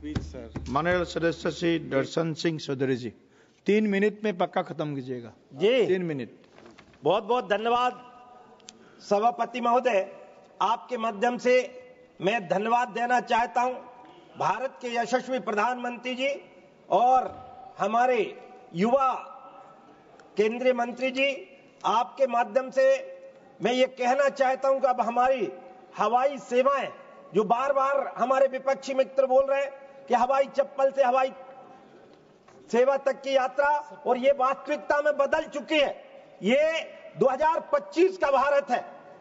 Speech sir. माननीय सदस्य श्री दर्शन सिंह चौधरी जी, 3 minute में पक्का खत्म कीजिएगा जी। 3 मिनट। बहुत बहुत धन्यवाद सभापति महोदय, आपके माध्यम से मैं धन्यवाद देना चाहता हूं भारत के यशस्वी प्रधानमंत्री जी और हमारे युवा केंद्रीय मंत्री जी। आपके माध्यम से मैं ये कहना चाहता हूं कि अब हमारी हवाई सेवाएं, जो बार बार हमारे विपक्षी मित्र बोल रहे हैं कि हवाई चप्पल से हवाई सेवा तक की यात्रा, और ये वास्तविकता में बदल चुकी है। ये 2025 का भारत है,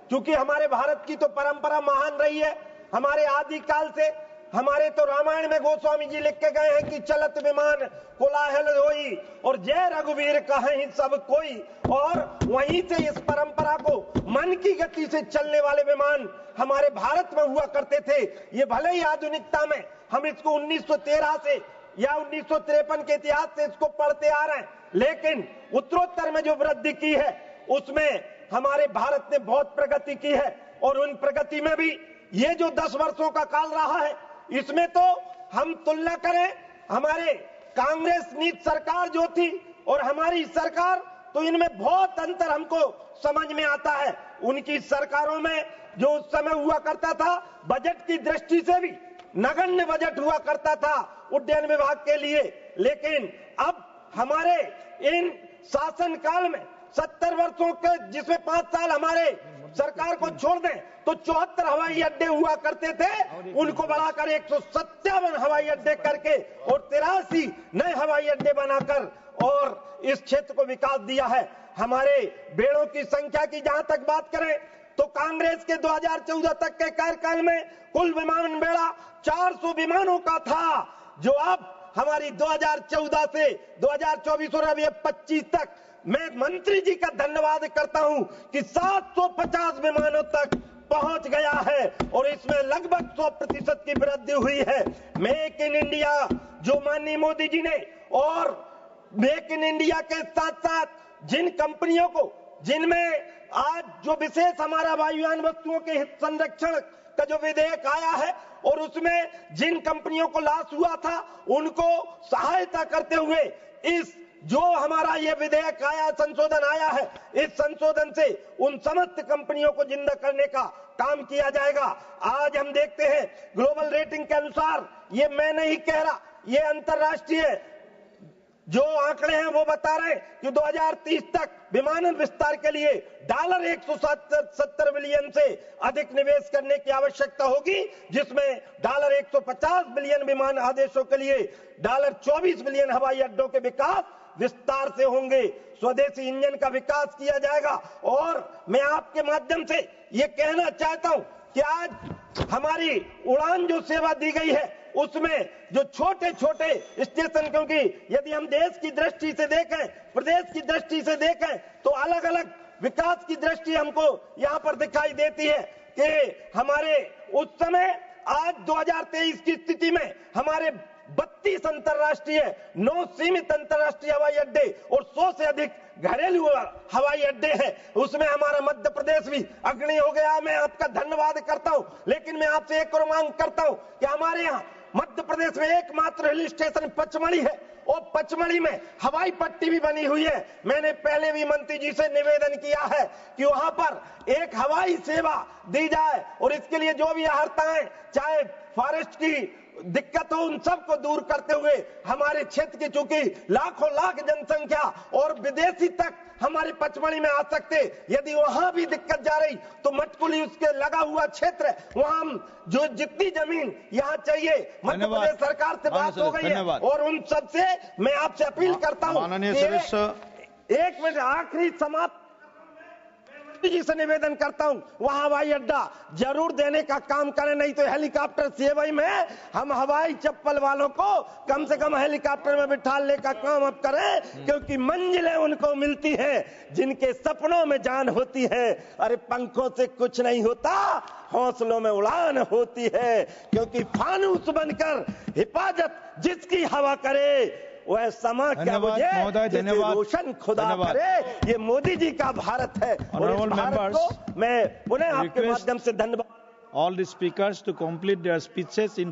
क्योंकि हमारे भारत की तो परंपरा महान रही है। हमारे आदिकाल से, हमारे तो रामायण में गोस्वामी जी लिख के गए हैं कि चलत विमान कोलाहल होई और जय रघुवीर कहीं सब कोई, और वहीं से इस परंपरा को मन की गति से चलने वाले विमान हमारे भारत में हुआ करते थे। ये भले ही आधुनिकता में हम इसको 1913 से या 1953 के इतिहास से इसको पढ़ते आ रहे हैं, लेकिन उत्तरोत्तर में जो वृद्धि की है उसमें हमारे भारत ने बहुत प्रगति की है। और उन प्रगति में भी ये जो 10 वर्षों का काल रहा है, इसमें तो हम तुलना करें हमारे कांग्रेस नीति सरकार जो थी और हमारी सरकार, तो इनमें बहुत अंतर हमको समझ में आता है। उनकी सरकारों में जो उस समय हुआ करता था, बजट की दृष्टि से भी नगण्य बजट हुआ करता था उड्डयन विभाग के लिए, लेकिन अब हमारे इन शासन काल में 70 वर्षों के, जिसमें 5 साल हमारे सरकार को छोड़ दें तो 74 हवाई अड्डे हुआ करते थे, उनको बढ़ाकर 157 हवाई अड्डे करके और 83 नए हवाई अड्डे बनाकर और इस क्षेत्र को विकास दिया है। हमारे बेड़ों की संख्या की जहां तक बात करें तो कांग्रेस के 2014 तक के कार्यकाल में कुल विमान बेड़ा 400 विमानों का था, जो अब हमारी 2014 से 2024 और अब 25 तक मैं मंत्री जी का धन्यवाद करता हूं कि 750 विमानों तक पहुंच गया है और इसमें लगभग 100% की वृद्धि हुई है। मेक इन इंडिया जो माननीय मोदी जी ने, और मेक इन इंडिया के साथ साथ जिन कंपनियों को, जिनमें आज जो विशेष हमारा वायुयान वस्तुओं के हित संरक्षण का जो विधेयक आया है और उसमें जिन कंपनियों को लाभ हुआ था उनको सहायता करते हुए इस जो हमारा ये विधेयक आया, संशोधन आया है, इस संशोधन से उन समस्त कंपनियों को जिंदा करने का काम किया जाएगा। आज हम देखते हैं ग्लोबल रेटिंग के अनुसार, ये मैं नहीं कह रहा, ये अंतर्राष्ट्रीय जो आंकड़े हैं वो बता रहे हैं कि 2030 तक विमानन विस्तार के लिए $170 बिलियन से अधिक निवेश करने की आवश्यकता होगी, जिसमें $150 बिलियन विमान आदेशों के लिए $24 बिलियन हवाई अड्डों के विकास विस्तार से होंगे। स्वदेशी इंजन का विकास किया जाएगा। और मैं आपके माध्यम से ये कहना चाहता हूं कि आज हमारी उड़ान जो सेवा दी गई है उसमें जो छोटे छोटे स्टेशन, क्योंकि यदि हम देश की दृष्टि से देखें, प्रदेश की दृष्टि से देखें, तो अलग अलग विकास की दृष्टि हमको यहाँ पर दिखाई देती है कि हमारे उस समय आज 2023 की स्थिति में हमारे 32 अंतर्राष्ट्रीय, 9 सीमित अंतर्राष्ट्रीय हवाई अड्डे और 100 से अधिक घरेलू हवाई अड्डे हैं। उसमें हमारा मध्य प्रदेश भी अग्रणी हो गया। मैं आपका धन्यवाद करता हूं, लेकिन मैं आपसे एक और मांग करता हूं कि हमारे यहाँ मध्य प्रदेश में एकमात्र हिल स्टेशन पचमढ़ी है और पचमढ़ी में हवाई पट्टी भी बनी हुई है। मैंने पहले भी मंत्री जी से निवेदन किया है कि वहां पर एक हवाई सेवा दी जाए और इसके लिए जो भी आहर्ताएं, चाहे फॉरेस्ट की दिक्कत हो, उन सबको दूर करते हुए हमारे क्षेत्र की चूंकि लाखों लाख जनसंख्या और विदेशी तक हमारे पचमढ़ी में आ सकते, यदि वहां भी दिक्कत जा रही तो मटकुली उसके लगा हुआ क्षेत्र, वहां हम जो जितनी जमीन यहाँ चाहिए, मध्य प्रदेश सरकार से बात हो गई है और उन सब से मैं आपसे अपील करता हूँ। एक मिनट आखिरी समाप्त जी से निवेदन करता हूं, वहां हवाई अड्डा जरूर देने का काम करें, नहीं तो हेलीकॉप्टर सेवा में हम हवाई चप्पल वालों को कम से कम हेलीकॉप्टर में बिठाने का काम अब करें, क्योंकि मंजिलें उनको मिलती हैं जिनके सपनों में जान होती है। अरे पंखों से कुछ नहीं होता, हौसलों में उड़ान होती है, क्योंकि फानूस बनकर हिफाजत जिसकी हवा करे वह समा क्या मुझे धन्यवाद रोशन खुदा करे। ये मोदी जी का भारत है और इस भारत को मैं पुनः आपके माध्यम से धन्यवाद। All the speakers to complete their speeches in